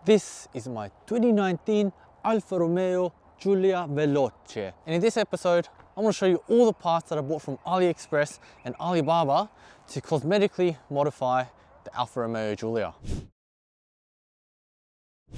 This is my 2019 Alfa Romeo Giulia Veloce. And in this episode, I'm going to show you all the parts that I bought from AliExpress and Alibaba to cosmetically modify the Alfa Romeo Giulia.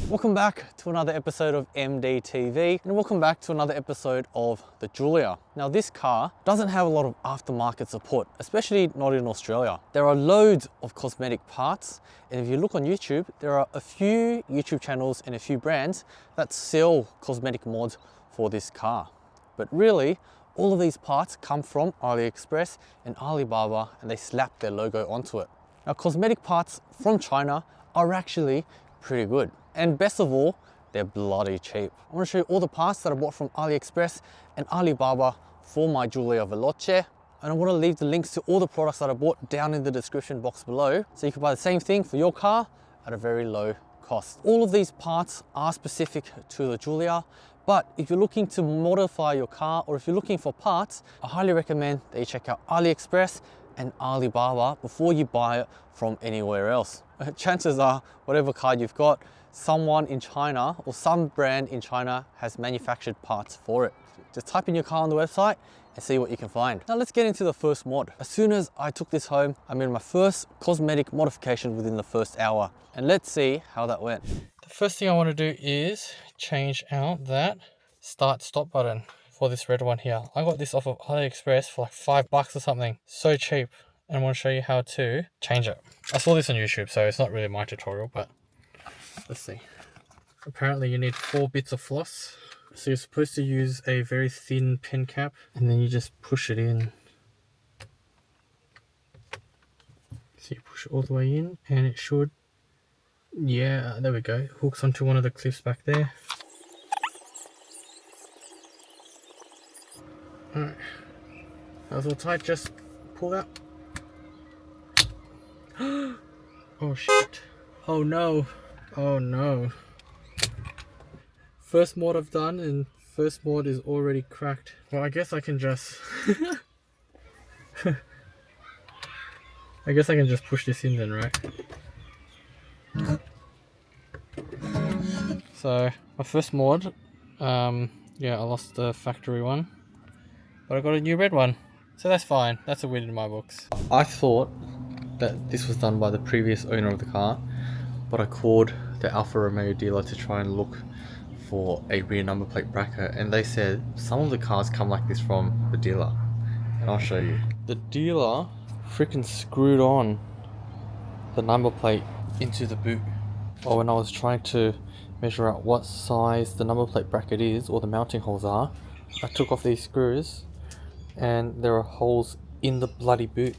Welcome back to another episode of MDTV, and welcome back to another episode of the Giulia. Now this car doesn't have a lot of aftermarket support, especially not in Australia. There are loads of cosmetic parts, and if you look on YouTube, there are a few YouTube channels and a few brands that sell cosmetic mods for this car. But really, all of these parts come from AliExpress and Alibaba, and they slap their logo onto it. Now cosmetic parts from China are actually pretty good. And best of all, they're bloody cheap. I want to show you all the parts that I bought from AliExpress and Alibaba for my Giulia Veloce. And I'm going to leave the links to all the products that I bought down in the description box below, so you can buy the same thing for your car at a very low cost. All of these parts are specific to the Giulia, but if you're looking to modify your car or if you're looking for parts, I highly recommend that you check out AliExpress and Alibaba before you buy it from anywhere else. Chances are, whatever car you've got, someone in China or some brand in China has manufactured parts for it. Just type in your car on the website and see what you can find. Now let's get into the first mod. As soon as I took this home, I made my first cosmetic modification within the first hour. And let's see how that went. The first thing I want to do is change out that start stop button for this red one here. I got this off of AliExpress for like $5 or something. So cheap. And I want to show you how to change it. I saw this on YouTube, so it's not really my tutorial, but let's see. Apparently you need 4 bits of floss. So you're supposed to use a very thin pen cap and then you just push it in. So you push it all the way in and it should, yeah, there we go. Hooks onto one of the clips back there. Alright, that was all tight, just pull that. Oh shit. Oh no. Oh no. First mod I've done and first mod is already cracked. Well, I guess I can just I guess I can just push this in then, right? So my first mod, yeah, I lost the factory one, but I got a new red one, so that's fine. That's a win in my books. I thought that this was done by the previous owner of the car, but I called the Alfa Romeo dealer to try and look for a rear number plate bracket, and they said some of the cars come like this from the dealer, and I'll show you. The dealer freaking screwed on the number plate into the boot. Or when I was trying to measure out what size the number plate bracket is, or the mounting holes are, I took off these screws and there are holes in the bloody boot.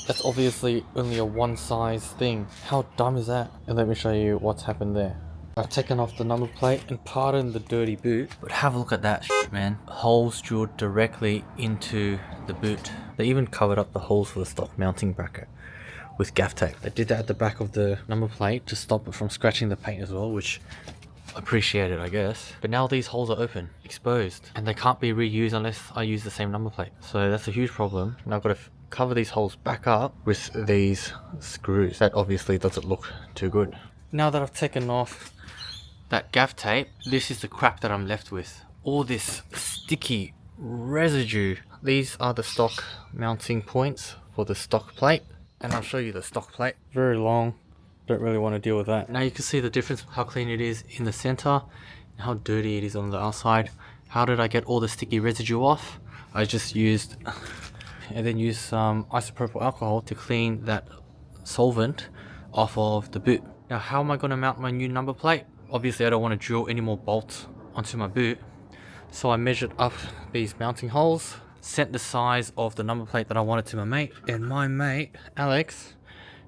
That's obviously only a one size thing. How dumb is that? And let me show you what's happened there. I've taken off the number plate and pardon the dirty boot, but have a look at that shit, man. Holes drilled directly into the boot. They even covered up the holes for the stock mounting bracket with gaff tape. They did that at the back of the number plate to stop it from scratching the paint as well, which I appreciate it, I guess. But now these holes are open, exposed, and they can't be reused unless I use the same number plate. So that's a huge problem. Now I've got to cover these holes back up with these screws. That obviously doesn't look too good. Now that I've taken off that gaff tape, this is the crap that I'm left with. All this sticky residue. These are the stock mounting points for the stock plate, and I'll show you the stock plate. Very long, don't really want to deal with that. Now you can see the difference, how clean it is in the center and how dirty it is on the outside. How did I get all the sticky residue off? I just used some isopropyl alcohol to clean that solvent off of the boot. Now how am I going to mount my new number plate? Obviously I don't want to drill any more bolts onto my boot, so I measured up these mounting holes, sent the size of the number plate that I wanted to my mate, and my mate Alex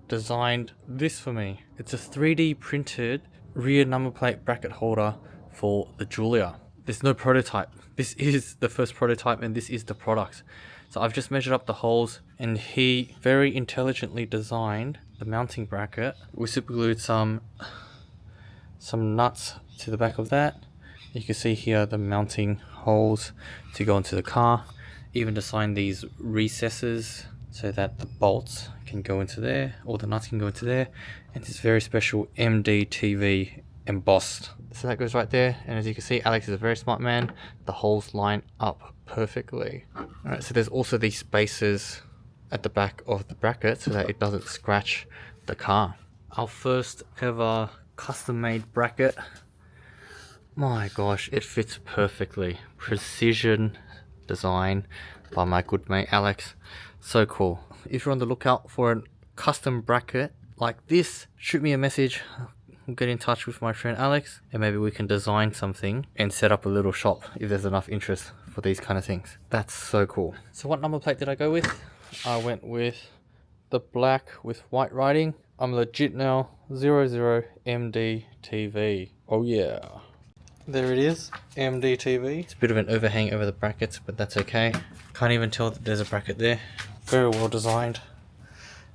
designed this for me. It's a 3D printed rear number plate bracket holder for the Giulia. There's no prototype. This is the first prototype and this is the product. So I've just measured up the holes and he very intelligently designed the mounting bracket. We super glued some nuts to the back of that. You can see here the mounting holes to go into the car. Even designed these recesses so that the bolts can go into there, or the nuts can go into there. And this very special MDTV embossed. So that goes right there, and as you can see, Alex is a very smart man. The holes line up perfectly. Alright, so there's also these spaces at the back of the bracket so that it doesn't scratch the car. Our first ever custom made bracket. My gosh, it fits perfectly. Precision design by my good mate Alex. So cool. If you're on the lookout for a custom bracket like this, shoot me a message. Get in touch with my friend Alex, and maybe we can design something and set up a little shop if there's enough interest for these kind of things. That's so cool. So what number plate did I go with? I went with the black with white writing. I'm legit now. 00MDTV. Oh yeah. There it is, MDTV. It's a bit of an overhang over the brackets, but that's okay. Can't even tell that there's a bracket there. Very well designed.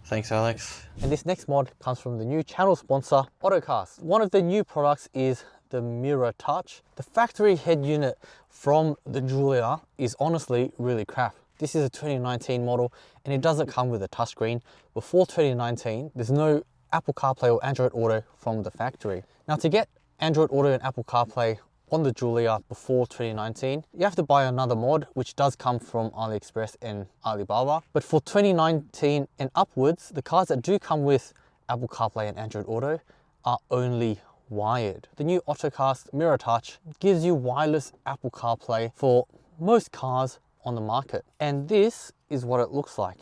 Thanks, Alex. And this next mod comes from the new channel sponsor, Ottocast. One of the new products is the Mirror Touch. The factory head unit from the Giulia is honestly really crap. This is a 2019 model and it doesn't come with a touchscreen. Before 2019, there's no Apple CarPlay or Android Auto from the factory. Now to get Android Auto and Apple CarPlay on the Giulia before 2019, you have to buy another mod, which does come from AliExpress and Alibaba. But for 2019 and upwards, the cars that do come with Apple CarPlay and Android Auto are only wired. The new Ottocast Mirror Touch gives you wireless Apple CarPlay for most cars on the market. And this is what it looks like.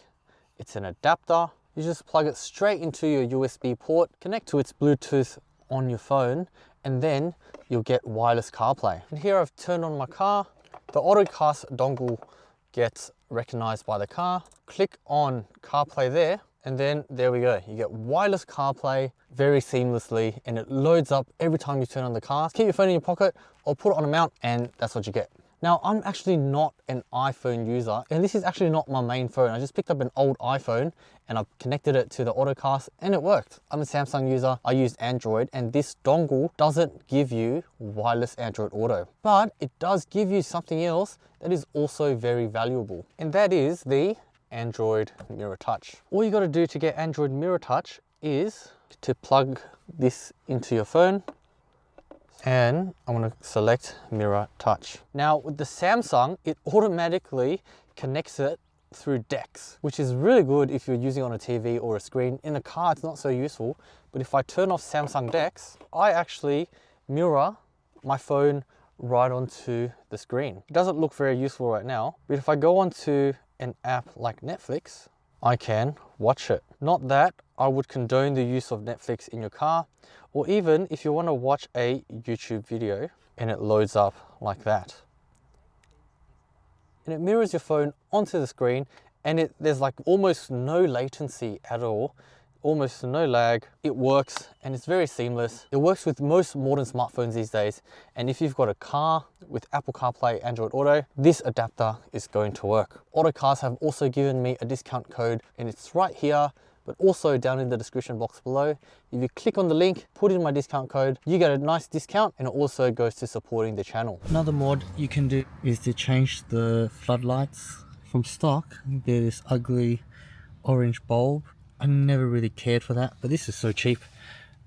It's an adapter. You just plug it straight into your USB port, connect to its Bluetooth on your phone, and then you'll get wireless CarPlay. And here I've turned on my car. The Ottocast dongle gets recognized by the car. Click on CarPlay there, and then there we go. You get wireless CarPlay very seamlessly, and it loads up every time you turn on the car. Keep your phone in your pocket or put it on a mount, and that's what you get. Now, I'm actually not an iPhone user, and this is actually not my main phone. I just picked up an old iPhone and I've connected it to the Ottocast and it worked. I'm a Samsung user, I used Android, and this dongle doesn't give you wireless Android Auto, but it does give you something else that is also very valuable, and that is the Android Mirror Touch. All you gotta do to get Android Mirror Touch is to plug this into your phone, and I'm going to select Mirror Touch. Now with the Samsung, it automatically connects it through DeX, which is really good if you're using it on a TV or a screen. In a car, it's not so useful, but if I turn off Samsung DeX, I actually mirror my phone right onto the screen. It doesn't look very useful right now, but if I go onto an app like Netflix, I can watch it. Not that I would condone the use of Netflix in your car, or even if you want to watch a YouTube video and it loads up like that. And it mirrors your phone onto the screen, and there's like almost no latency at all, almost no lag. It works and it's very seamless. It works with most modern smartphones these days, and if you've got a car with Apple CarPlay, Android Auto, this adapter is going to work. Ottocast have also given me a discount code, and it's right here, but also down in the description box below. If you click on the link, put in my discount code, you get a nice discount, and it also goes to supporting the channel. Another mod you can do is to change the floodlights. From stock, they're this ugly orange bulb. I never really cared for that, but this is so cheap.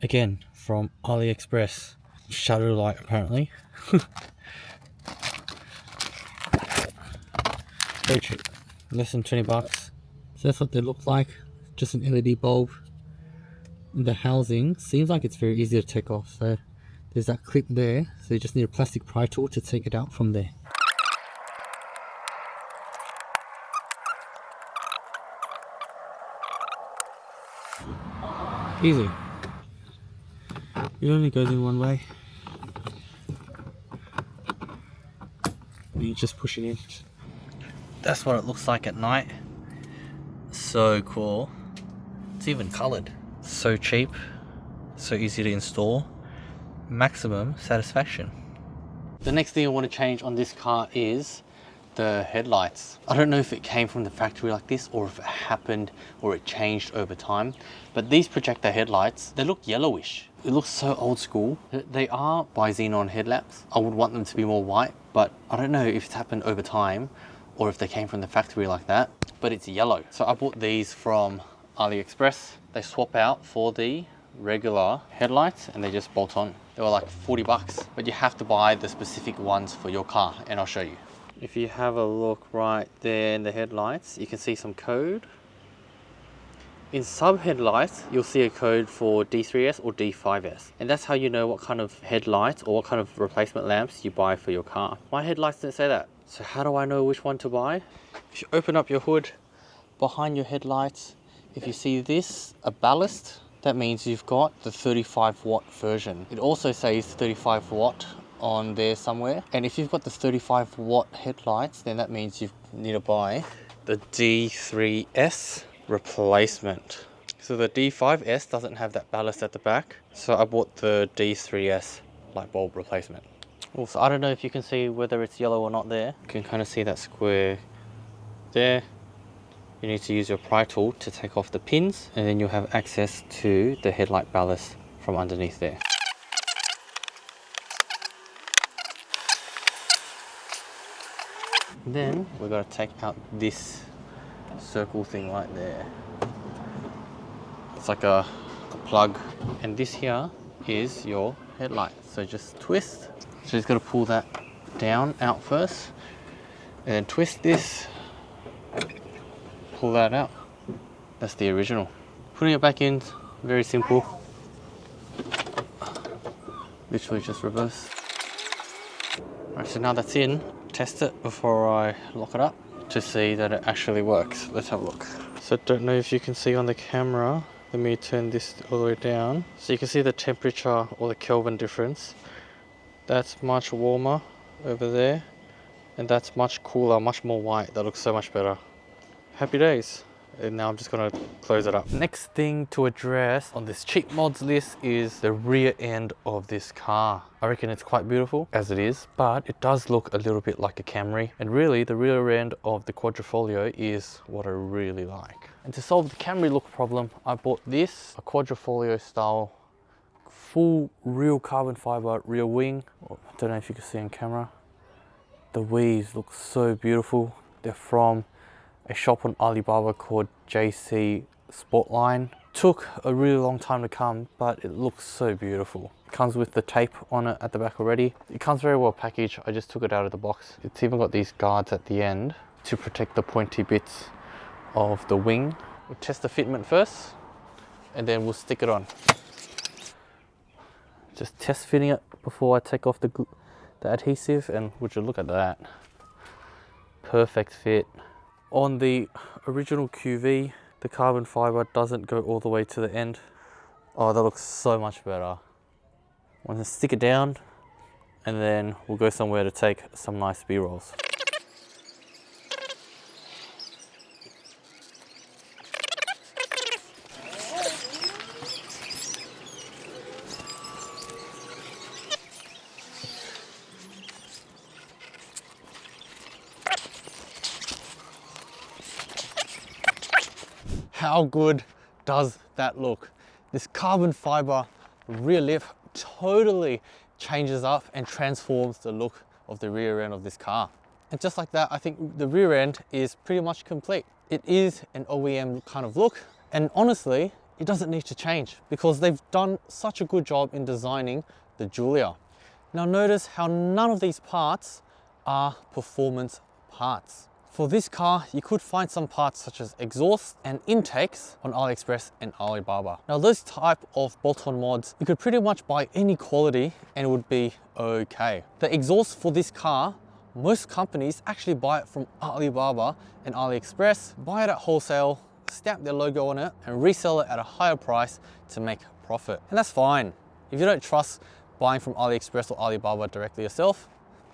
Again, from AliExpress. Shadow light apparently. Very cheap. Less than 20 bucks. So that's what they look like. Just an LED bulb. The housing seems like it's very easy to take off. So there's that clip there. So you just need a plastic pry tool to take it out from there. Easy. It only goes in one way. And you just push it in. That's what it looks like at night. So cool. It's even colored. So cheap. So easy to install. Maximum satisfaction. The next thing I want to change on this car is the headlights. I don't know if it came from the factory like this or if it happened or it changed over time, but these projector headlights, they look yellowish. It looks so old school. They are by Xenon headlamps. I would want them to be more white, but I don't know if it's happened over time or if they came from the factory like that, but it's yellow. So I bought these from AliExpress. They swap out for the regular headlights and they just bolt on. They were like 40 bucks, but you have to buy the specific ones for your car, and I'll show you. If you have a look right there in the headlights, you can see some code. In sub headlights, you'll see a code for D3S or D5S. And that's how you know what kind of headlights or what kind of replacement lamps you buy for your car. My headlights didn't say that. So how do I know which one to buy? If you open up your hood, behind your headlights, if you see this, a ballast, that means you've got the 35 watt version. It also says 35 watt on there somewhere. And if you've got the 35 watt headlights, then that means you need to buy the D3S replacement. So the D5S doesn't have that ballast at the back, so I bought the D3S light bulb replacement. Also, I don't know if you can see whether it's yellow or not there. You can kind of see that square there. You need to use your pry tool to take off the pins, and then you'll have access to the headlight ballast from underneath there. Then we've got to take out this circle thing right there. It's like a plug, and this here is your headlight. So just twist. So just got to pull that down out first, and then twist this, pull that out. That's the original. Putting it back in, very simple. Literally just reverse. Alright, so now that's in, test it before I lock it up to see that it actually works. Let's have a look. So I don't know if you can see on the camera. Let me turn this all the way down. So you can see the temperature or the Kelvin difference. That's much warmer over there. And that's much cooler, much more white. That looks so much better. Happy days. And now I'm just gonna close it up. Next thing to address on this cheap mods list is the rear end of this car. I reckon it's quite beautiful as it is, but it does look a little bit like a Camry. And really the rear end of the Quadrifoglio is what I really like. And to solve the Camry look problem, I bought this, a Quadrifoglio style, full real carbon fiber rear wing. I don't know if you can see on camera. The wheels look so beautiful. They're from a shop on Alibaba called JC Sportline. Took a really long time to come, but it looks so beautiful. It comes with the tape on it at the back already. It comes very well packaged. I just took it out of the box. It's even got these guards at the end to protect the pointy bits of the wing. We'll test the fitment first, and then we'll stick it on. Just test fitting it before I take off the adhesive, and would you look at that. Perfect fit. On the original QV, the carbon fiber doesn't go all the way to the end. Oh, that looks so much better. I'm gonna stick it down, and then we'll go somewhere to take some nice B-rolls. How good does that look? This carbon fiber rear lip totally changes up and transforms the look of the rear end of this car. And just like that, I think the rear end is pretty much complete. It is an OEM kind of look, and honestly, it doesn't need to change because they've done such a good job in designing the Giulia. Now notice how none of these parts are performance parts. For this car, you could find some parts such as exhaust and intakes on AliExpress and Alibaba. Now those type of bolt-on mods, you could pretty much buy any quality and it would be okay. The exhaust for this car, most companies actually buy it from Alibaba and AliExpress, buy it at wholesale, stamp their logo on it and resell it at a higher price to make profit. And that's fine. If you don't trust buying from AliExpress or Alibaba directly yourself,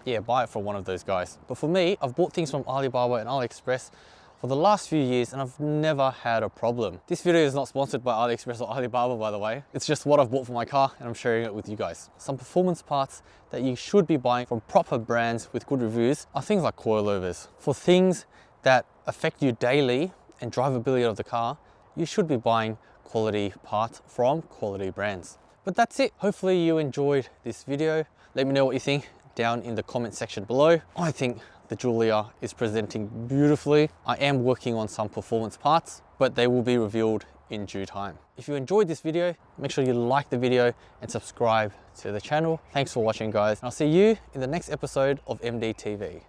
yeah, buy it from one of those guys. But for me, I've bought things from Alibaba and AliExpress for the last few years and I've never had a problem. This video is not sponsored by AliExpress or Alibaba, by the way. It's just what I've bought for my car and I'm sharing it with you guys. Some performance parts that you should be buying from proper brands with good reviews are things like coilovers. For things that affect you daily and drivability of the car, you should be buying quality parts from quality brands. But that's it. Hopefully you enjoyed this video. Let me know what you think down in the comment section below. I think the Giulia is presenting beautifully. I am working on some performance parts, but they will be revealed in due time. If you enjoyed this video, make sure you like the video and subscribe to the channel. Thanks for watching, guys. I'll see you in the next episode of MDTV.